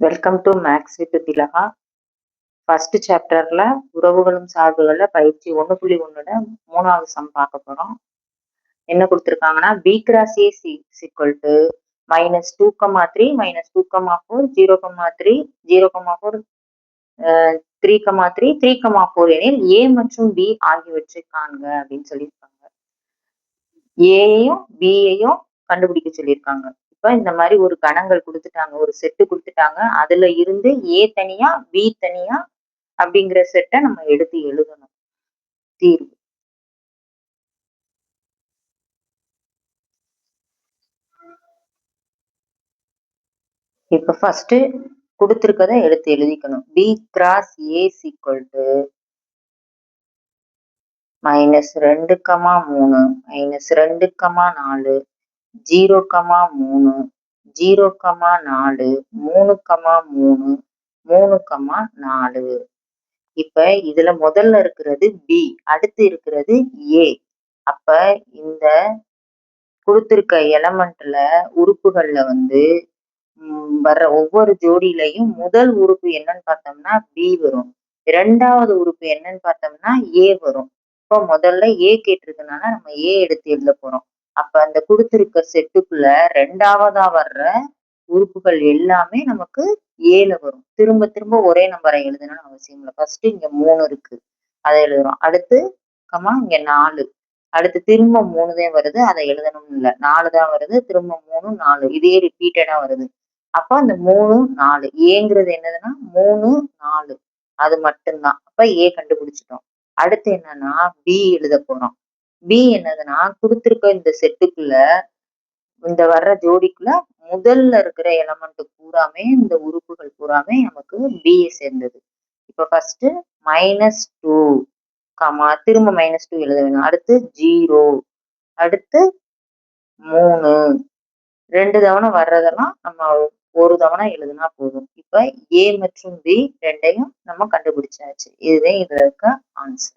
Welcome to maths with Thilaka. First சாப்டர்ல உறவுகளும் சார்புகள்ல பயிற்சி 1.1ல 3வது சம் பார்க்க போறோம். என்ன கொடுத்துருக்காங்கன்னா b cross a equal to -2,3 -2,4 0,3 0,4 3,3 3,4 எனில் a மற்றும் b ஆகியவற்றை காண்க அப்படின்னு சொல்லியிருக்காங்க. ஏயையும் பியையும் கண்டுபிடிக்க சொல்லியிருக்காங்க. இப்ப இந்த மாதிரி ஒரு கணங்கள் கொடுத்துட்டாங்க, ஒரு செட்டு கொடுத்துட்டாங்க. அதுல இருந்து ஏ தனியா பி தனியா அப்படிங்கிற செட்டை நம்ம எடுத்து எழுதணும். தீர்வு இப்ப ஃபர்ஸ்ட் கொடுத்திருக்கத எடுத்து எழுதிக்கணும். b cross a equal to -2,3 -2,4 0,3 0,4 3,3 3,4. இப்ப இதுல முதல்ல இருக்கிறது பி, அடுத்து இருக்கிறது ஏ. அப்ப இந்த கொடுத்திருக்க எலமெண்ட்ல உறுப்புகள்ல வந்து வர்ற ஒவ்வொரு ஜோடியிலையும் முதல் உறுப்பு என்னன்னு பார்த்தோம்னா பி வரும், இரண்டாவது உறுப்பு என்னன்னு பார்த்தோம்னா ஏ வரும். இப்ப முதல்ல ஏ கேட்டிருக்கனால நம்ம ஏ எடுத்து எழுத போறோம். அப்ப அந்த கொடுத்திருக்க செட்டுக்குள்ள ரெண்டாவதா வர்ற உறுப்புகள் எல்லாமே நமக்கு ஏல வரும். திரும்ப திரும்ப ஒரே நம்பரை எழுதணும்னு அவசியம் இல்லை. ஃபர்ஸ்ட் இங்க 3 இருக்கு, அதை எழுதுறோம். அடுத்து இங்க 4, அடுத்து திரும்ப 3 தான் வருது, அதை எழுதணும்னு இல்லை. 4 தான் வருது, திரும்ப 3 4, இதே ரிப்பீட்டடா வருது. அப்ப அந்த 3 4 ஏங்கிறது என்னதுன்னா 3 4, அது மட்டும்தான். அப்ப ஏ கண்டுபிடிச்சிட்டோம். அடுத்து என்னன்னா பி எழுத போறோம். பி என்னதுன்னா கொடுத்திருக்க இந்த செட்டுக்குள்ள இந்த வர்ற ஜோடிக்குள்ள முதல்ல இருக்கிற எலமெண்ட் பூராமே, இந்த உறுப்புகள் பூராமே நமக்கு பி சேர்ந்தது. இப்ப ஃபர்ஸ்ட் -2, திரும்ப -2 எழுத வேணும். அடுத்து 0, அடுத்து 3, 2 தவணை வர்றதெல்லாம் நம்ம ஒரு தவணை எழுதுனா போதும். இப்ப ஏ மற்றும் பி ரெண்டையும் நம்ம கண்டுபிடிச்சாச்சு. இதுவே இதுல இருக்க ஆன்சர்.